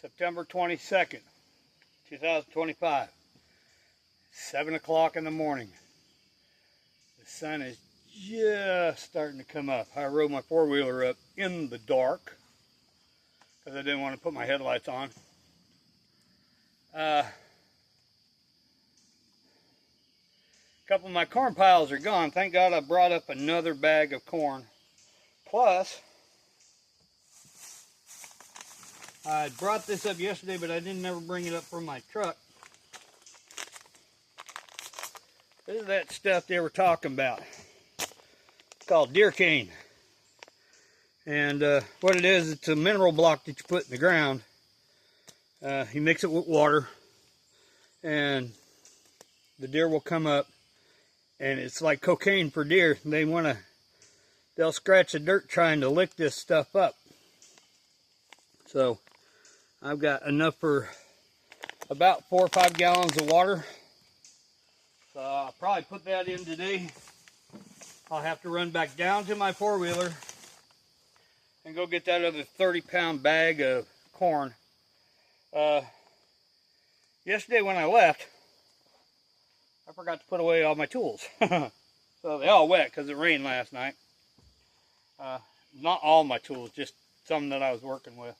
September 22nd, 2025, 7 o'clock in the morning. The sun is just starting to come up. I rode my four-wheeler up in the dark because I didn't want to put my headlights on. A couple of my corn piles are gone. Thank God I brought up another bag of corn. Plus, I brought this up yesterday, but I didn't ever bring it up from my truck. This is that stuff they were talking about. It's called deer cane. And what it is, it's a mineral block that you put in the ground. You mix it with water, and the deer will come up, and it's like cocaine for deer. They'll scratch the dirt trying to lick this stuff up. So I've got enough for about 4 or 5 gallons of water. So I'll probably put that in today. I'll have to run back down to my four-wheeler and go get that other 30-pound bag of corn. Yesterday when I left, I forgot to put away all my tools. So they all wet because it rained last night. Not all my tools, just some that I was working with.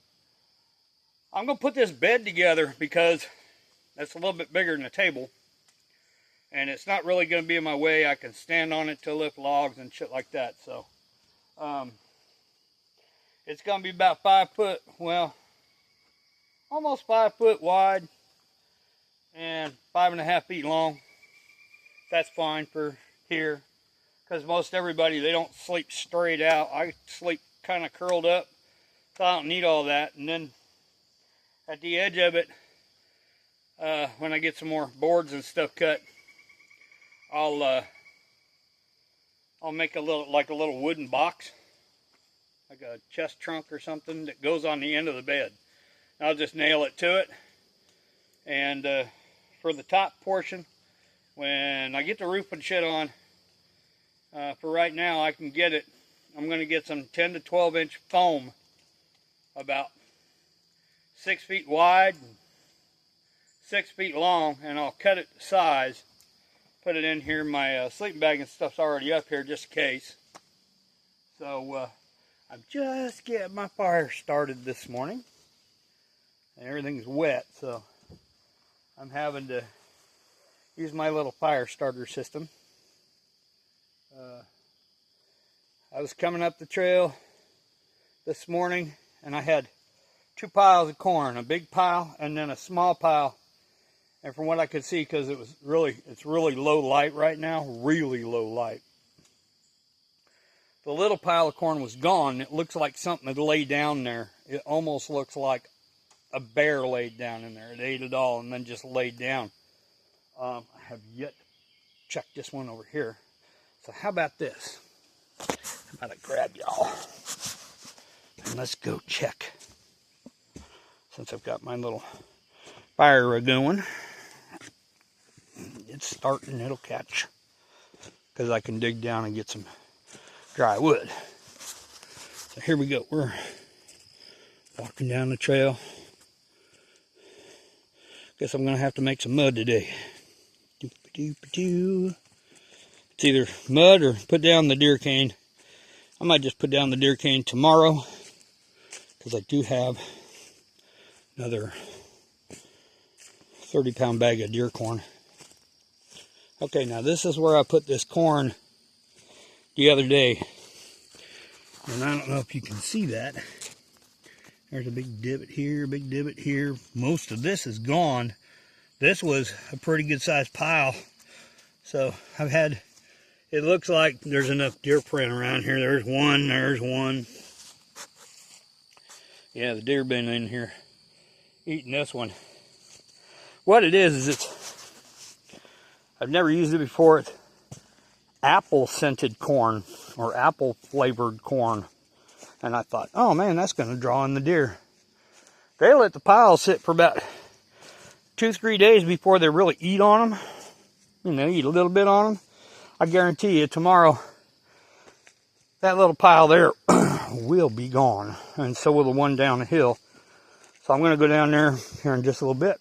I'm going to put this bed together because it's a little bit bigger than a table. And it's not really going to be in my way. I can stand on it to lift logs and shit like that. So, it's going to be about 5 foot, well, almost 5 foot wide and 5.5 feet long. That's fine for here, because most everybody, they don't sleep straight out. I sleep kind of curled up, so I don't need all that. And then at the edge of it, when I get some more boards and stuff cut, I'll make a little wooden box, like a chest trunk or something that goes on the end of the bed. I'll just nail it to it. And for the top portion, when I get the roof and shit on, for right now I can get it. I'm going to get some 10 to 12 inch foam, about 6 feet wide and 6 feet long, and I'll cut it to size. Put it in here. My sleeping bag and stuff's already up here just in case. So I'm just getting my fire started this morning. And everything's wet, so I'm having to use my little fire starter system. I was coming up the trail this morning, and I had 2 piles of corn, a big pile and then a small pile. And from what I could see, because it's really low light right now, really low light. The little pile of corn was gone. It looks like something had laid down there. It almost looks like a bear laid down in there. It ate it all and then just laid down. I have yet to check this one over here. So how about this? I'm about to grab y'all and let's go check. Since I've got my little fire going. It's starting, it'll catch, because I can dig down and get some dry wood. So here we go. We're walking down the trail. Guess I'm going to have to make some mud today. It's either mud or put down the deer cane. I might just put down the deer cane tomorrow, because I do have another 30-pound bag of deer corn. Okay, now this is where I put this corn the other day. And I don't know if you can see that. There's a big divot here, big divot here. Most of this is gone. This was a pretty good sized pile. So I've had, it looks like there's enough deer print around here. There's one. Yeah, the deer been in here eating this one. What it is I've never used it before. It's apple scented corn or apple flavored corn. And I thought, oh man, that's going to draw in the deer. They let the pile sit for about 2-3 days before they really eat on them. You know, eat a little bit on them. I guarantee you tomorrow, that little pile there will be gone, and so will the one down the hill. So I'm going to go down there here in just a little bit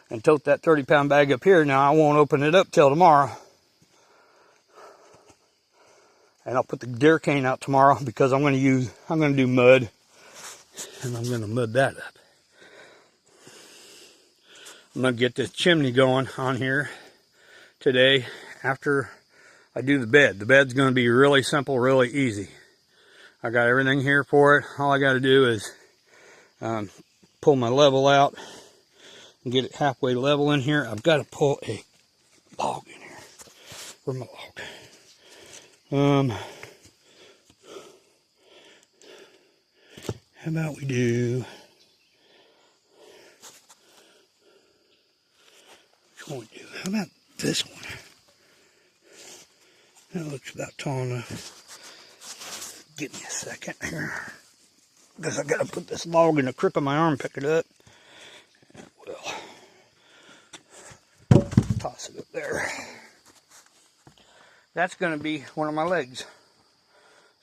and tote that 30-pound bag up here. Now I won't open it up till tomorrow, and I'll put the deer cane out tomorrow because I'm going to do mud, and I'm going to mud that up. I'm going to get this chimney going on here today after I do the bed. The bed's going to be really simple, really easy. I got everything here for it. All I got to do is pull my level out and get it halfway level in here. I've got to pull a log in here. Where's my log? How about we do... Which one we do? How about this one? That looks about tall enough. Give me a second here, because I got to put this log in the crook of my arm, pick it up. And we'll toss it up there. That's going to be one of my legs.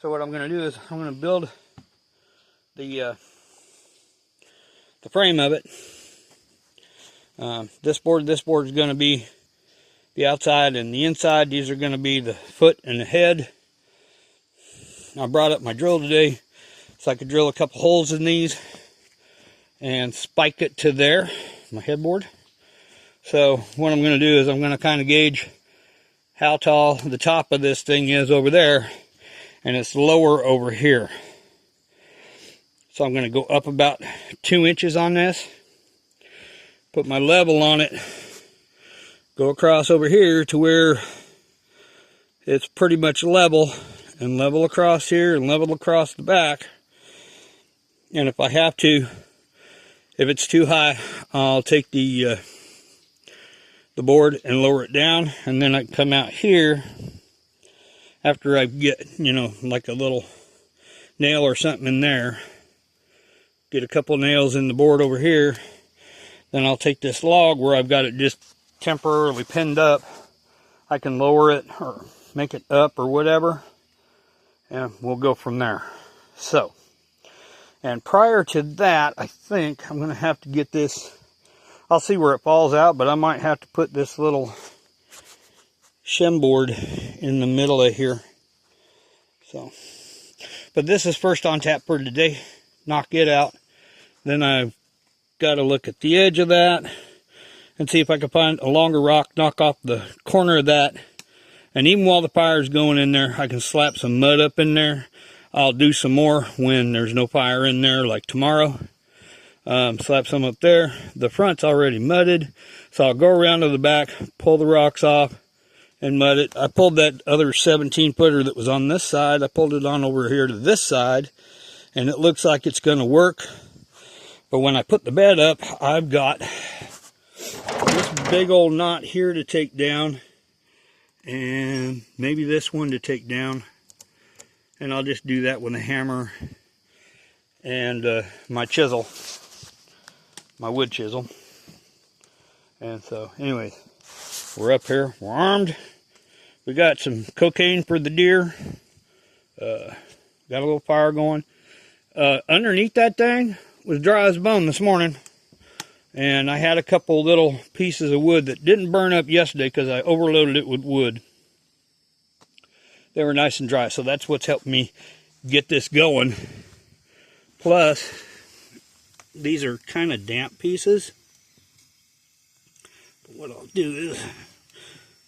So what I'm going to do is I'm going to build the frame of it. This board is going to be the outside, and the inside, these are going to be the foot and the head. I brought up my drill today so I could drill a couple holes in these and spike it to there, my headboard. So what I'm going to do is I'm going to kind of gauge how tall the top of this thing is over there, and it's lower over here. So I'm going to go up about 2 inches on this, put my level on it, go across over here to where it's pretty much level, and level across here and level across the back. And if I have to, if it's too high, I'll take the board and lower it down, and then I can come out here after I get, like a little nail or something in there, get a couple nails in the board over here. Then I'll take this log where I've got it just temporarily pinned up. I can lower it or make it up or whatever, and we'll go from there. So, and prior to that, I think I'm going to have to get this, I'll see where it falls out, but I might have to put this little shim board in the middle of here. So, but this is first on tap for today. Knock it out. Then I've got to look at the edge of that and see if I can find a longer rock, knock off the corner of that. And even while the fire's going in there, I can slap some mud up in there. I'll do some more when there's no fire in there, like tomorrow. Slap some up there. The front's already mudded, so I'll go around to the back, pull the rocks off, and mud it. I pulled that other 17-footer that was on this side. I pulled it on over here to this side, and it looks like it's going to work. But when I put the bed up, I've got this big old knot here to take down, and maybe this one to take down. And I'll just do that with a hammer and my chisel, my wood chisel. And so, anyways, we're up here, we're armed. We got some cocaine for the deer. Got a little fire going. Underneath that thing was dry as a bone this morning. And I had a couple little pieces of wood that didn't burn up yesterday because I overloaded it with wood. They were nice and dry, so that's what's helped me get this going. Plus, these are kind of damp pieces. But what I'll do is,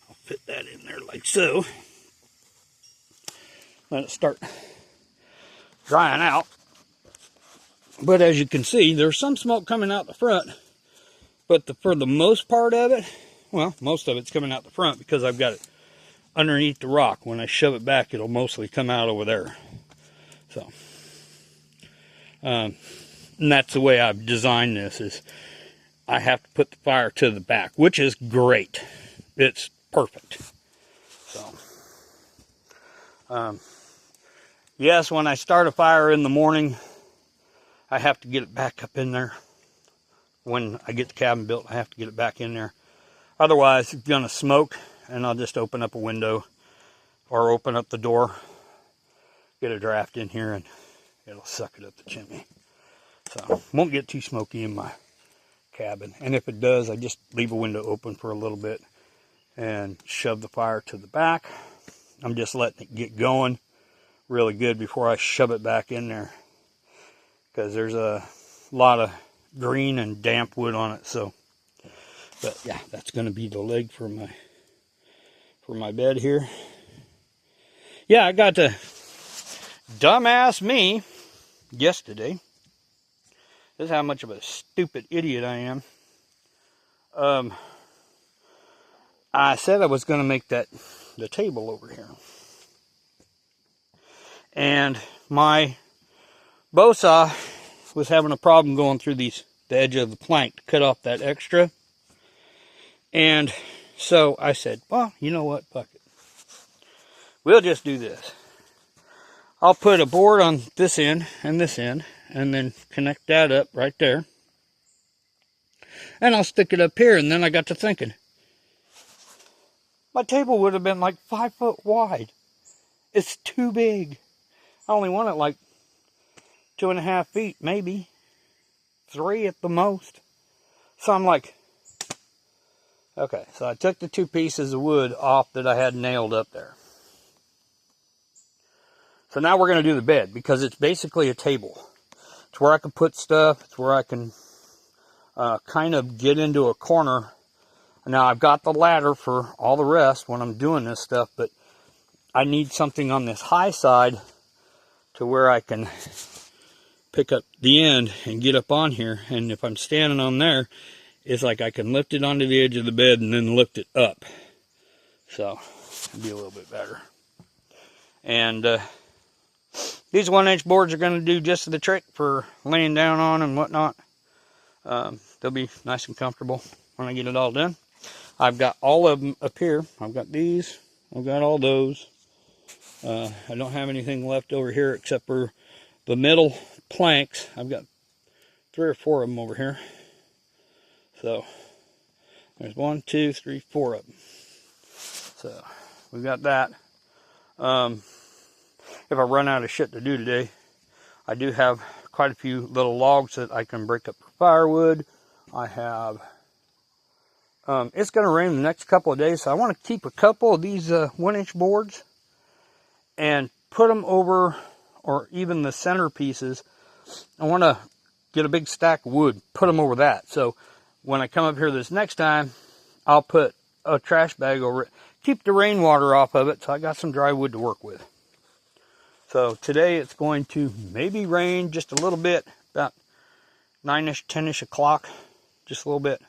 I'll fit that in there like so. Let it start drying out. But as you can see, there's some smoke coming out the front. But for the most part of it, well, most of it's coming out the front because I've got it underneath the rock. When I shove it back, it'll mostly come out over there. So, and that's the way I've designed this, is I have to put the fire to the back, which is great. It's perfect. So, yes, when I start a fire in the morning, I have to get it back up in there. When I get the cabin built, I have to get it back in there. Otherwise, it's going to smoke, and I'll just open up a window or open up the door get a draft in here and it'll suck it up the chimney. So won't get too smoky in my cabin. And if it does, I just leave a window open for a little bit and shove the fire to the back. I'm just letting it get going really good before I shove it back in there, because there's a lot of green and damp wood on it. So, but yeah, that's going to be the leg for my bed here. Yeah, I got to dumbass me yesterday. This is how much of a stupid idiot I am. I said I was going to make the table over here. And my bow saw was having a problem going through the edge of the plank to cut off that extra. And so I said, well, you know what? Fuck it. We'll just do this. I'll put a board on this end, and then connect that up right there. And I'll stick it up here, and then I got to thinking, my table would have been like 5 foot wide. It's too big. I only want it like 2.5 feet, maybe 3 at the most. So I'm like, okay, so I took the 2 pieces of wood off that I had nailed up there. So now we're going to do the bed, because it's basically a table. It's where I can put stuff. It's where I can kind of get into a corner. Now I've got the ladder for all the rest when I'm doing this stuff, but I need something on this high side to where I can pick up the end and get up on here. And if I'm standing on there, it's like I can lift it onto the edge of the bed and then lift it up. So it'll be a little bit better. And these 1-inch boards are going to do just the trick for laying down on and whatnot. They'll be nice and comfortable when I get it all done. I've got all of them up here. I've got these. I've got all those. I don't have anything left over here except for the middle planks. I've got 3 or 4 of them over here. So there's 1, 2, 3, 4 of them. So we've got that. If I run out of shit to do today, I do have quite a few little logs that I can break up for firewood. I have, it's going to rain the next couple of days, so I want to keep a couple of these 1-inch boards and put them over, or even the center pieces. I want to get a big stack of wood, put them over that. So when I come up here this next time, I'll put a trash bag over it, keep the rainwater off of it, so I got some dry wood to work with. So today it's going to maybe rain just a little bit, about 9-ish, 10-ish o'clock, just a little bit.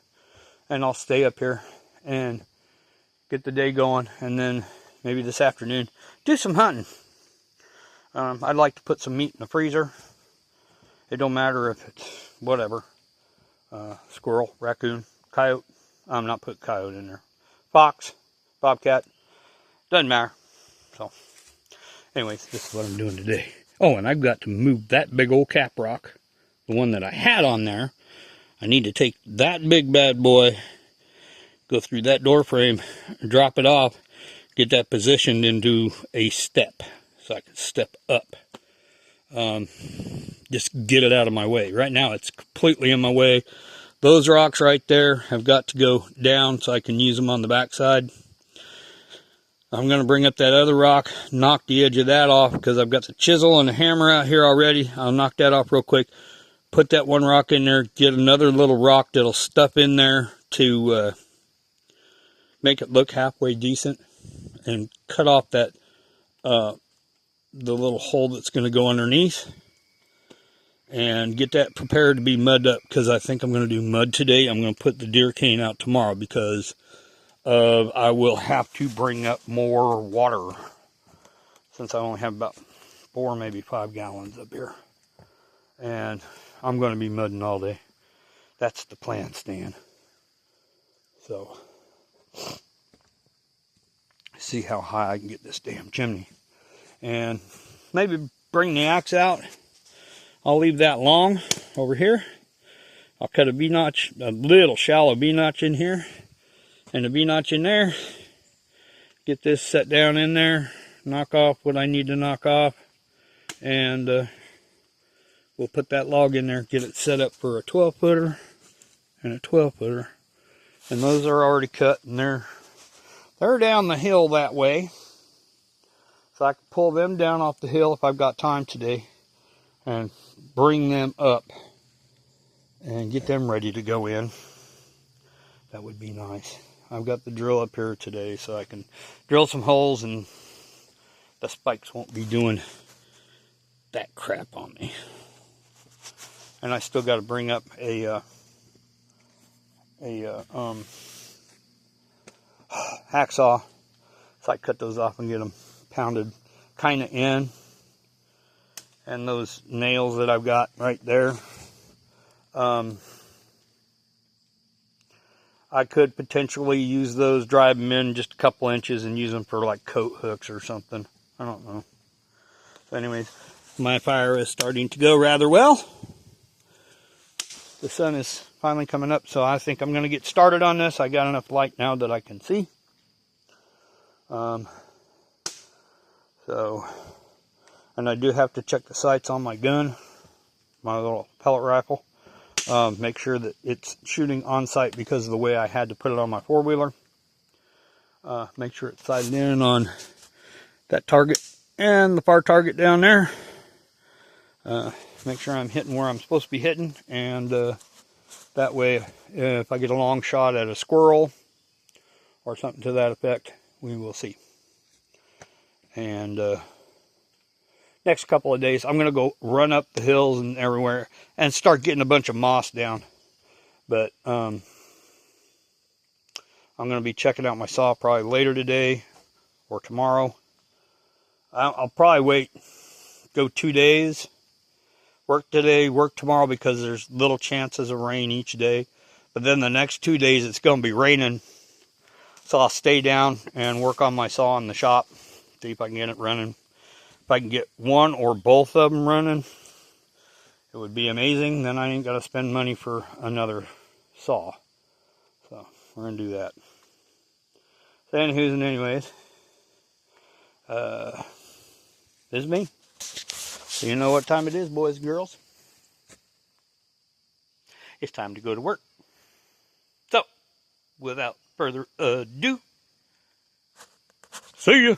And I'll stay up here and get the day going, and then maybe this afternoon do some hunting. I'd like to put some meat in the freezer. It don't matter if it's whatever. Squirrel, raccoon, coyote. I'm not putting coyote in there. Fox, bobcat, doesn't matter. So anyways, this is what I'm doing today. Oh, and I've got to move that big old cap rock, the one that I had on there. I need to take that big bad boy, go through that door frame, drop it off, get that positioned into a step so I can step up. Just get it out of my way. Right now it's completely in my way. Those rocks right there have got to go down so I can use them on the backside. I'm going to bring up that other rock, knock the edge of that off, because I've got the chisel and the hammer out here already. I'll knock that off real quick. Put that one rock in there, get another little rock that'll stuff in there to make it look halfway decent, and cut off that the little hole that's going to go underneath, and get that prepared to be mudded up, because I think I'm going to do mud today. I'm going to put the deer cane out tomorrow, because I will have to bring up more water, since I only have about 4, maybe 5 gallons up here. And I'm going to be mudding all day. That's the plan, Stan. So, see how high I can get this damn chimney. And maybe bring the axe out. I'll leave that long over here. I'll cut a V-notch, a little shallow V-notch in here, and a V-notch in there. Get this set down in there, knock off what I need to knock off, And we'll put that log in there, get it set up for a 12-footer and a 12-footer. And those are already cut, and they're down the hill that way. So I can pull them down off the hill if I've got time today and bring them up and get them ready to go in. That would be nice. I've got the drill up here today so I can drill some holes and the spikes won't be doing that crap on me. And I still got to bring up a hacksaw so I cut those off and get them pounded kind of in. And those nails that I've got right there, I could potentially use those, drive them in just a couple inches and use them for like coat hooks or something. I don't know. So anyways, my fire is starting to go rather well. The sun is finally coming up, so I think I'm going to get started on this. I got enough light now that I can see. And I do have to check the sights on my gun, my little pellet rifle. Make sure that it's shooting on sight because of the way I had to put it on my four-wheeler. Make sure it's sighted in on that target and the far target down there. Make sure I'm hitting where I'm supposed to be hitting, and that way if I get a long shot at a squirrel or something to that effect, we will see. And next couple of days I'm going to go run up the hills and everywhere and start getting a bunch of moss down. But I'm going to be checking out my saw probably later today or tomorrow. I'll probably wait, go 2 days, work today, work tomorrow, because there's little chances of rain each day. But then the next 2 days it's going to be raining, so I'll stay down and work on my saw in the shop, see if I can get it running. If I can get one or both of them running, it would be amazing. Then I ain't got to spend money for another saw. So we're going to do that. So anywho's and anyways, this is me. So you know what time it is, boys and girls. It's time to go to work. So, without further ado, see ya.